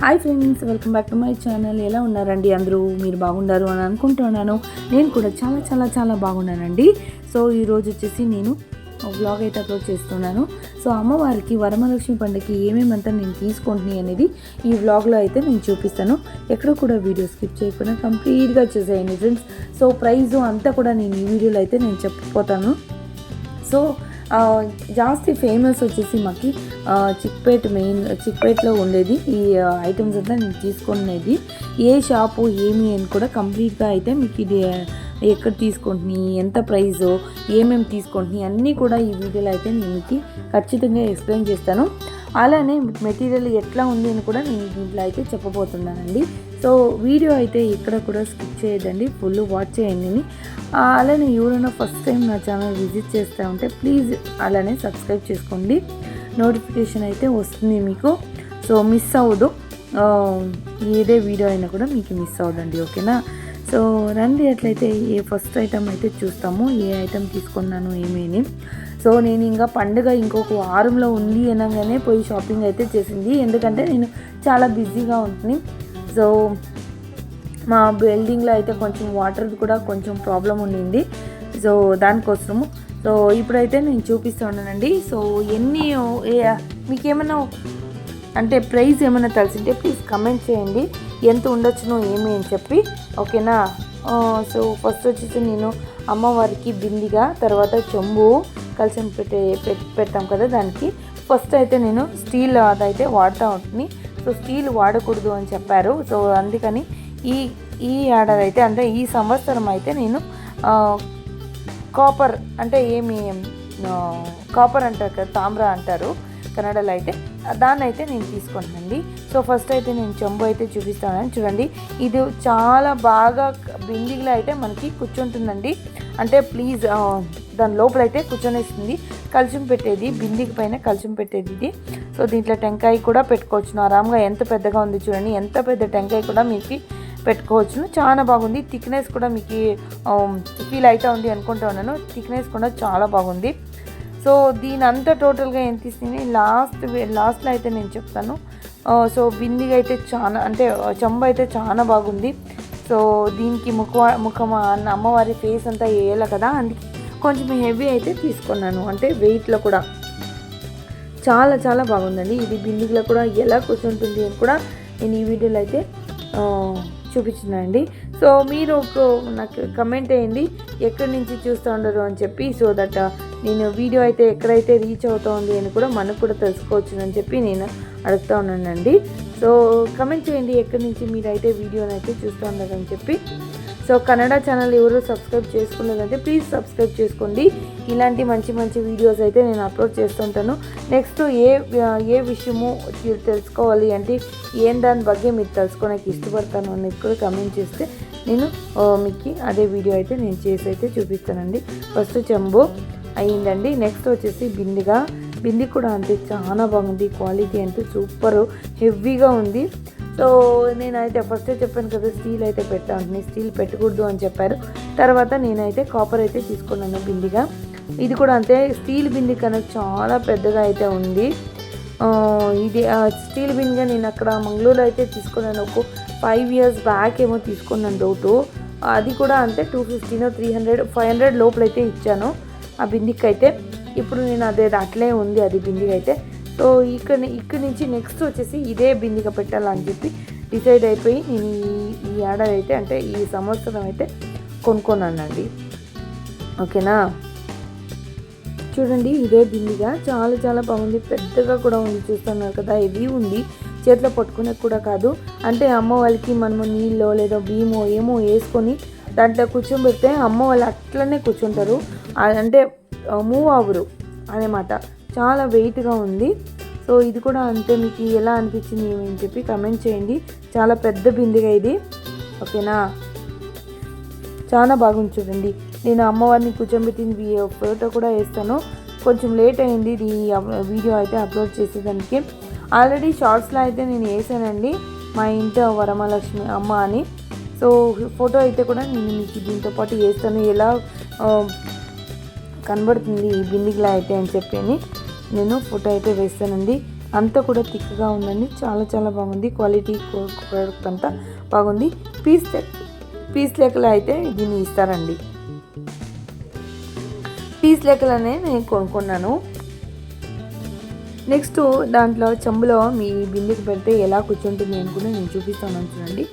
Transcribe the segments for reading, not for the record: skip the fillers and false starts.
Hi friends, welcome back to my channel. ఎలా ఉన్నారండి అందరూ? మీరు బాగున్నారు అని అనుకుంటున్నాను. నేను కూడా చాలా చాలా చాలా బాగున్నానండి. సో ఈరోజు వచ్చేసి నేను వ్లాగ్ అయితే అప్లోడ్ చేస్తున్నాను. సో అమ్మవారికి వరమహాలక్ష్మి పండుగకి ఏమేమంతా నేను తీసుకుంటున్నాను అనేది ఈ వ్లాగ్లో అయితే నేను చూపిస్తాను. ఎక్కడ కూడా వీడియో స్కిప్ చేయకుండా కంప్లీట్గా చేసేయండి ఫ్రెండ్స్. సో ప్రైజు అంతా కూడా నేను ఈ వీడియోలో అయితే నేను చెప్పిపోతాను. సో జాస్తి ఫేమస్ వచ్చేసి మాకు చిక్పేట్లో ఉండేది ఈ ఐటమ్స్ అంతా నేను తీసుకునేది. ఏ షాపు ఏమి అని కూడా కంప్లీట్గా అయితే మీకు ఇది ఎక్కడ తీసుకుంటున్నాయి, ఎంత ప్రైజు, ఏమేమి తీసుకుంటున్నాయి అన్నీ కూడా ఈ వీడియోలో అయితే నేను మీకు ఖచ్చితంగా ఎక్స్ప్లెయిన్ చేస్తాను. అలానే మెటీరియల్ ఎట్లా ఉంది అని కూడా నేను దీంట్లో అయితే చెప్పబోతున్నానండి. సో వీడియో అయితే ఇక్కడ కూడా స్కిప్ చేయదండి, ఫుల్ వాచ్ చేయండి. అలానే ఎవరైనా ఫస్ట్ టైం నా ఛానల్ విజిట్ చేస్తూ ఉంటే ప్లీజ్ అలానే సబ్స్క్రైబ్ చేసుకోండి. నోటిఫికేషన్ అయితే వస్తుంది మీకు. సో మిస్ అవ్వదు, ఏదే వీడియో అయినా కూడా మీకు మిస్ అవ్వదండి. ఓకేనా? సో రండి అట్లయితే ఫస్ట్ ఐటమ్ అయితే చూస్తాము. ఏ ఐటమ్ తీసుకున్నాను ఏమేని. సో నేను ఇంకా పండుగ ఇంకొక వారంలో ఉంది అనగానే పోయి షాపింగ్ అయితే చేసింది. ఎందుకంటే నేను చాలా బిజీగా ఉంటుంది. సో మా బిల్డింగ్లో అయితే కొంచెం వాటర్ కూడా కొంచెం ప్రాబ్లం ఉండింది. సో దానికోసము సో ఇప్పుడైతే నేను చూపిస్తున్నానండి. సో మీకు ఏమైనా అంటే ప్రైస్ ఏమైనా తెలిసింటే ప్లీజ్ కమెంట్ చేయండి, ఎంత ఉండొచ్చునో ఏమి అని చెప్పి. ఓకేనా? సో ఫస్ట్ వచ్చేసి నేను అమ్మవారికి బిందిగా, తర్వాత చెంబు కలిసి పెడతాం కదా, దానికి ఫస్ట్ అయితే నేను స్టీల్ అదైతే వాడుతూ ఉంటుంది. సో స్టీల్ వాడకూడదు అని చెప్పారు. సో అందుకని ఈ ఏడాది అయితే అంటే ఈ సంవత్సరం అయితే నేను కాపర్ అంటే కాపర్ అంటారు కదా, తామ్ర అంటారు కన్నడలో అయితే, దాన్ని అయితే నేను తీసుకుంటానండి. సో ఫస్ట్ అయితే నేను చెంబు అయితే చూపిస్తాను. చూడండి, ఇది చాలా బాగా బిందిగిలో అయితే మనకి కూర్చుంటుందండి. అంటే ప్లీజ్ దాని లోపల అయితే కూర్చొనేస్తుంది. కలుషం పెట్టేది, బిందికి పైన కలుషం పెట్టేది ఇది. సో దీంట్లో టెంకాయ కూడా పెట్టుకోవచ్చును ఆరామ్గా. ఎంత పెద్దగా ఉంది చూడండి, ఎంత పెద్ద టెంకాయ కూడా మీకు పెట్టుకోవచ్చును. చాలా బాగుంది. థిక్నెస్ కూడా మీకు ఫీల్ అవుతూ ఉంది అనుకుంటా ఉన్నాను. థిక్నెస్ కూడా చాలా బాగుంది. సో దీని అంతా టోటల్గా ఎంత ఇస్తుంది లాస్ట్లో అయితే నేను చెప్తాను. సో బిందిగా అయితే చాలా అంటే చెంబు అయితే చాలా బాగుంది. సో దీనికి ముఖం అమ్మవారి ఫేస్ అంతా వేయాలి కదా, అందుకే కొంచెం హెవీ అయితే తీసుకున్నాను. అంటే వెయిట్లో కూడా చాలా చాలా బాగుందండి. ఇది బిందిగిలో కూడా ఎలా కూర్చుంటుంది అని కూడా నేను ఈ వీడియోలో అయితే చూపించినండి. సో మీరు నాకు కమెంట్ చేయండి ఎక్కడి నుంచి చూస్తూ ఉండరు అని చెప్పి. సో దట్ నేను వీడియో అయితే ఎక్కడైతే రీచ్ అవుతుంది అని కూడా మనకు కూడా తెలుసుకోవచ్చు అని చెప్పి నేను అడుగుతూ ఉన్నానండి. సో కమెంట్ చేయండి ఎక్కడి నుంచి మీరైతే వీడియోని అయితే చూస్తూ ఉన్నారని చెప్పి. సో కన్నడ ఛానల్ ఎవరు సబ్స్క్రైబ్ చేసుకున్నదంటే ప్లీజ్ సబ్స్క్రైబ్ చేసుకోండి. ఇలాంటి మంచి మంచి వీడియోస్ అయితే నేను అప్లోడ్ చేస్తుంటాను. నెక్స్ట్ ఏ విషయము తెలుసుకోవాలి అంటే దాని ಬಗ್ಗೆ మీరు తెలుసుకోవడానికి ఇష్టపడతాను అనేది కూడా కమెంట్ చేస్తే నేను మీకు అదే వీడియో అయితే నేను చేసి అయితే చూపిస్తానండి. ఫస్ట్ చెంబు అయ్యిందండి. నెక్స్ట్ వచ్చేసి బింది కూడా అంతే చాలా బాగుంది. క్వాలిటీ అంటే సూపర్ హెవీగా ఉంది. సో నేనైతే ఫస్టే చెప్పాను కదా, స్టీల్ అయితే పెట్టాను, స్టీల్ పెట్టకూడదు అని చెప్పారు. తర్వాత నేనైతే కాపర్ అయితే తీసుకున్నాను బిందిగా. ఇది కూడా అంతే, స్టీల్ బింది కన్నా చాలా పెద్దగా అయితే ఉంది. ఇది స్టీల్ బిందిగా నేను అక్కడ మంగళూరులో అయితే తీసుకున్నాను. ఒక 5 years బ్యాక్ ఏమో తీసుకున్నాను డౌటు. అది కూడా అంతే 250 300 500 లోపలైతే ఇచ్చాను ఆ బిందికి అయితే. ఇప్పుడు నేను అట్లే ఉంది అది బిందిగా అయితే. సో ఇక్కడి నుంచి నెక్స్ట్ వచ్చేసి ఇదే బిందిగా పెట్టాలని చెప్పి డిసైడ్ అయిపోయి నేను ఈ ఏడాది అయితే అంటే ఈ సంవత్సరం అయితే కొనుక్కున్నానండి. ఓకేనా? చూడండి, ఇదే బిందిగా చాలా చాలా బాగుంది. పెద్దగా కూడా ఉంది, చూస్తున్నారు కదా, హెవీ ఉంది. చేతిలో పట్టుకునే కూడా కాదు. అంటే అమ్మ వాళ్ళకి మనము నీళ్ళో లేదా బియ్యమో ఏమో వేసుకొని దాంట్లో కూర్చోబెడితే అమ్మ వాళ్ళు అట్లనే కూర్చుంటారు, అంటే మూవ్ అవ్వరు అన్నమాట. చాలా వెయిట్గా ఉంది. సో ఇది కూడా అంతే. మీకు ఎలా అనిపించింది ఏమని చెప్పి కమెంట్ చేయండి. చాలా పెద్ద బిందిగా ఇది. ఓకేనా? చాలా బాగుంది. చూడండి, నేను అమ్మవారిని కూర్చోబెట్టింది ఫోటో కూడా వేస్తాను. కొంచెం లేట్ అయింది ఇది వీడియో అయితే అప్లోడ్ చేసేదానికి. ఆల్రెడీ షార్ట్స్లో అయితే నేను వేసానండి మా ఇంటి వరమహాలక్ష్మి అమ్మ అని. సో ఫోటో అయితే కూడా నేను మీకు దీంతో పాటు వేస్తాను, ఎలా కనబడుతుంది ఈ బిందిగిలా అయితే అని చెప్పి నేను ఫోటో అయితే వేస్తానండి. అంతా కూడా థిక్గా ఉందండి. చాలా చాలా బాగుంది. క్వాలిటీ ప్రోడక్ట్ అంతా బాగుంది. పీస్ లెక్కలు అయితే దీన్ని ఇస్తారండి. పీస్ లెక్కలనే నేను కొనుక్కున్నాను. నెక్స్ట్ దాంట్లో చెంబులో మీ బిందెకి పెడితే ఎలా కూర్చుంటుంది అని కూడా నేను చూపిస్తాను చూడండి.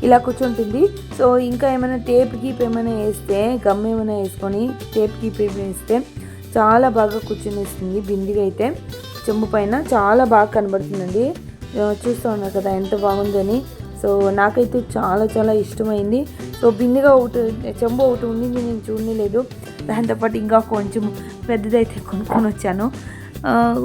ఇలా కూర్చుంటుంది. సో ఇంకా ఏమైనా టేప్ గీప్ ఏమైనా వేస్తే, గమ్ ఏమైనా వేసుకొని టేప్ గీప్ వేస్తే చాలా బాగా కూర్చునేస్తుంది. బిందిగా అయితే చెంబు పైన చాలా బాగా కనబడుతుందండి. చూస్తూ ఉన్నారు కదా ఎంత బాగుందని. సో నాకైతే చాలా చాలా ఇష్టమైంది. సో బిందిగా చెంబు ఒకటి ఉండింది, నేను చూడలేదు. దాంతోపాటు ఇంకా కొంచెం పెద్దదైతే కొనుక్కొని వచ్చాను.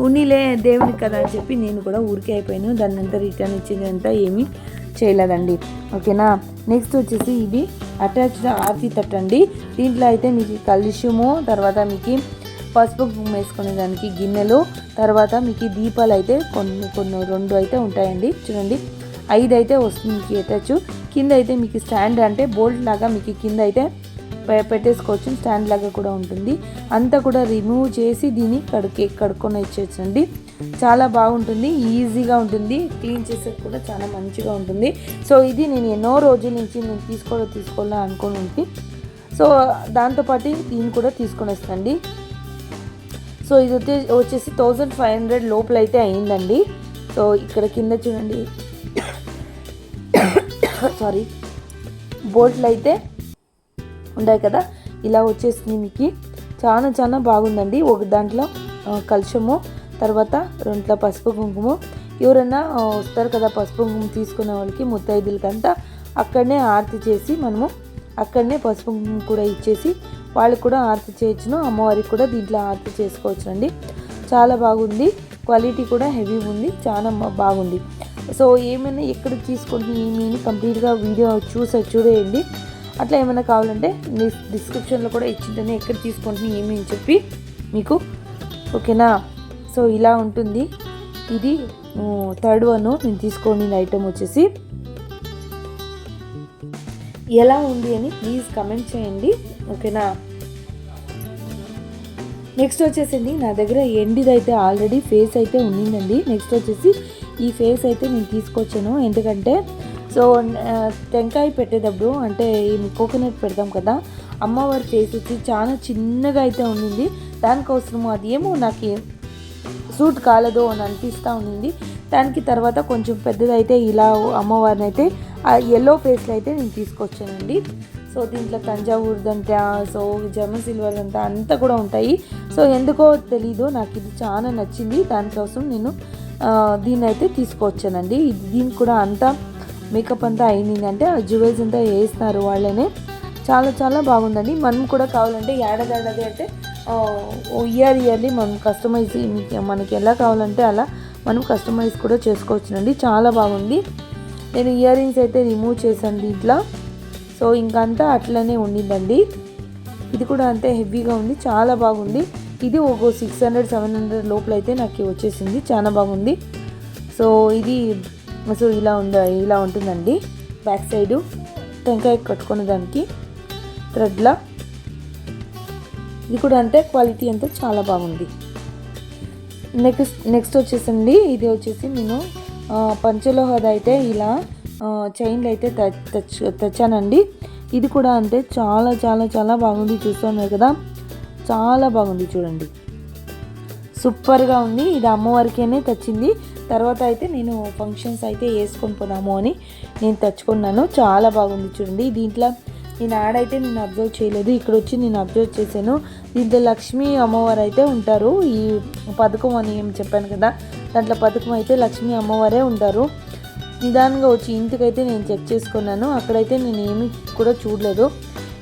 ఉన్నిలే దేవునికి కదా అని చెప్పి నేను కూడా ఊరికే అయిపోయాను. దాన్ని అంతా రిటర్న్ ఇచ్చేదంతా ఏమీ చేయలేదండి. ఓకేనా. నెక్స్ట్ వచ్చేసి ఇది అటాచ్డ్ ఆర్తి తట్టండి. దీంట్లో అయితే మీకు కలుషము, తర్వాత మీకు పసుపు వేసుకునే దానికి గిన్నెలు, తర్వాత మీకు దీపాలు అయితే కొన్ని 2 అయితే ఉంటాయండి. చూడండి 5 అయితే వస్తుంది మీకు అటాచ్. కింద అయితే మీకు స్టాండ్ అంటే బోల్ట్ లాగా మీకు కింద అయితే పెట్టేసుకోవచ్చు. స్టాండ్ లాగా కూడా ఉంటుంది. అంతా కూడా రిమూవ్ చేసి దీన్ని కడుక్కొని వచ్చేసండి. చాలా బాగుంటుంది, ఈజీగా ఉంటుంది, క్లీన్ చేసేది కూడా చాలా మంచిగా ఉంటుంది. సో ఇది నేను ఎన్నో రోజుల నుంచి నేను తీసుకోవాలా అనుకుని ఉంది. సో దాంతోపాటు దీన్ని కూడా తీసుకొని వస్తాండి. సో ఇది వచ్చేసి 1500 లోపల అయితే అయిందండి. సో ఇక్కడ కింద చూడండి సారీ బోట్లు అయితే ఉంటాయి కదా, ఇలా వచ్చేసింది మీకు. చాలా చాలా బాగుందండి. ఒక దాంట్లో కలుషము, తర్వాత 2 పసుపు కుంకుమ. ఎవరైనా వస్తారు కదా పసుపు కుంకుమ తీసుకునే వాళ్ళకి, ముత్తైదులకంతా అక్కడనే ఆరతి చేసి మనము అక్కడనే పసుపు కుంకుమ కూడా ఇచ్చేసి వాళ్ళకి కూడా ఆరతి చేయొచ్చును. అమ్మవారికి కూడా దీంట్లో ఆరతి చేసుకోవచ్చు అండి. చాలా బాగుంది. క్వాలిటీ కూడా హెవీ ఉంది, చాలా బాగుంది. సో ఏమైనా ఎక్కడ తీసుకుంటే ఏమీ కంప్లీట్గా వీడియో చూడేయండి. అట్లా ఏమైనా కావాలంటే డిస్క్రిప్షన్లో కూడా ఇచ్చింటేనే ఎక్కడ తీసుకుంటున్నా ఏమి అని చెప్పి మీకు. ఓకేనా. సో ఇలా ఉంటుంది. ఇది 3rd వన్ నేను తీసుకున్న ఐటెం వచ్చేసి. ఎలా ఉంది అని ప్లీజ్ కమెంట్ చేయండి. ఓకేనా. నెక్స్ట్ వచ్చేసింది నా దగ్గర ఎండిదైతే ఆల్రెడీ ఫేస్ అయితే ఉండిందండి. నెక్స్ట్ వచ్చేసి ఈ ఫేస్ అయితే నేను తీసుకొచ్చాను. ఎందుకంటే సో టెంకాయ పెట్టేటప్పుడు అంటే కోకోనట్ పెడతాం కదా, అమ్మవారి ఫేస్ వచ్చి చాలా చిన్నగా అయితే ఉండింది. దానికోసము అది ఏమో నాకు సూట్ కాలేదు అని అనిపిస్తూ ఉండింది. దానికి తర్వాత కొంచెం పెద్దదైతే ఇలా అమ్మవారిని అయితే ఆ ఎల్లో ఫేస్లో అయితే నేను తీసుకొచ్చానండి. సో దీంట్లో తంజావూరు దంట, సో జర్మన్ సిల్వర్ దంట అంతా కూడా ఉంటాయి. సో ఎందుకో తెలీదు, నాకు ఇది చాలా నచ్చింది. దానికోసం నేను దీన్ని అయితే తీసుకొచ్చానండి. దీనికి కూడా అంతా మేకప్ అంతా అయిందంటే ఆ జ్యువెల్స్ అంతా వేస్తున్నారు వాళ్ళనే. చాలా చాలా బాగుందండి. మనం కూడా కావాలంటే ఏడాది అంటే ఇయర్లీ మనం కస్టమైజ్ మనకి ఎలా కావాలంటే అలా మనం కస్టమైజ్ కూడా చేసుకోవచ్చునండి. చాలా బాగుంది. నేను ఇయర్ రింగ్స్ అయితే రిమూవ్ చేశాను దీంట్లో. సో ఇంకంతా అట్లనే ఉండిందండి. ఇది కూడా అంతే హెవీగా ఉంది, చాలా బాగుంది. ఇది ఒక 600-700 లోపల అయితే నాకు వచ్చేసింది. చాలా బాగుంది. సో ఇది సో ఇలా ఉంటుందండి. బ్యాక్ సైడు టెంకాయ కట్టుకునే దానికి థ్రెడ్లా. ఇది కూడా అంతే క్వాలిటీ అంతా చాలా బాగుంది. నెక్స్ట్ వచ్చేసండి ఇది వచ్చేసి నేను పంచలోహది అయితే ఇలా చైన్లు అయితే తెచ్చానండి. ఇది కూడా అంతే చాలా చాలా చాలా బాగుంది. చూస్తున్నారు కదా, చాలా బాగుంది చూడండి, సూపర్గా ఉంది. ఇది అమ్మవారికేనే తెచ్చింది. తర్వాత అయితే నేను ఫంక్షన్స్ అయితే వేసుకొని పోదాము అని నేను తెచ్చుకున్నాను. చాలా బాగుంది చూడండి. దీంట్లో నేను ఆడైతే నేను అబ్జర్వ్ చేయలేదు, ఇక్కడ వచ్చి నేను అబ్జర్వ్ చేశాను. దీంట్లో లక్ష్మీ అమ్మవారు అయితే ఉంటారు. ఈ పథకం అని ఏం చెప్పాను కదా, దాంట్లో పథకం అయితే లక్ష్మీ అమ్మవారే ఉంటారు. నిదానంగా వచ్చి ఇంటికైతే నేను చెక్ చేసుకున్నాను. అక్కడైతే నేను ఏమీ కూడా చూడలేదు.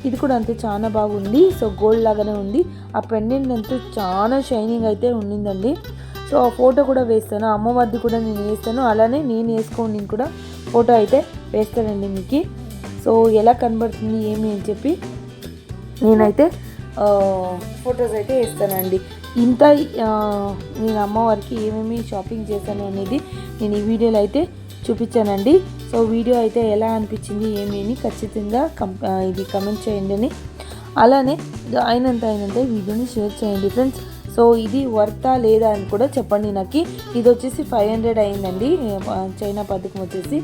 ఇది కూడా అంతే చాలా బాగుంది. సో గోల్డ్ లాగానే ఉంది. ఆ పెండెంట్ అంతా చాలా షైనింగ్ అయితే ఉండిందండి. సో ఆ ఫోటో కూడా వేస్తాను, అమ్మవారిది కూడా నేను వేస్తాను. అలానే నేను వేసుకోండి కూడా ఫోటో అయితే వేస్తానండి మీకు. సో ఎలా కనబడుతుంది ఏమి అని చెప్పి నేనైతే ఫొటోస్ అయితే వేస్తానండి. ఇంత నేను అమ్మవారికి ఏమేమి షాపింగ్ చేశాను అనేది నేను ఈ వీడియోలో అయితే చూపించానండి. సో వీడియో అయితే ఎలా అనిపించింది ఏమి అని ఖచ్చితంగా ఇది కమెంట్ చేయండి అని, అలానే అయినంత వీడియోని షేర్ చేయండి ఫ్రెండ్స్. సో ఇది వర్తా లేదా అని కూడా చెప్పండి నాకు. ఇది వచ్చేసి 500 అయిందండి చైనా పథకం వచ్చేసి.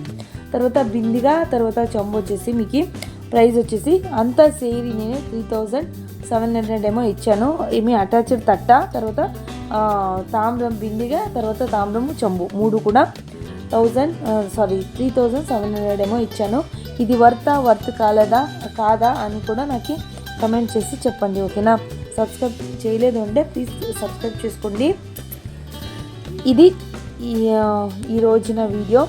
తర్వాత బిందిగా తర్వాత చెంబు వచ్చేసి మీకు ప్రైస్ వచ్చేసి అంతా సేరి నేను 3700 ఏమో ఇచ్చాను. ఏమి అటాచ్డ్ తట్ట, తర్వాత తామ్రం బిందిగా, తర్వాత తామ్రము చెంబు 3 కూడా 3700 ఏమో ఇచ్చాను. ఇది వర్త్ కాదా అని కూడా నాకు కమెంట్ చేసి చెప్పండి, ఓకేనా. సబ్స్క్రైబ్ చేయలేదు అంటే ప్లీజ్ సబ్స్క్రైబ్ చేసుకోండి. ఇది ఈ రోజున వీడియో.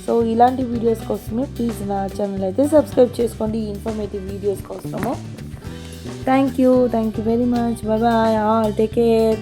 సో ఇలాంటి వీడియోస్ కోసమే ప్లీజ్ నా ఛానల్ అయితే సబ్స్క్రైబ్ చేసుకోండి, ఇన్ఫర్మేటివ్ వీడియోస్ కోసము. Thank you very much. Bye bye all, take care.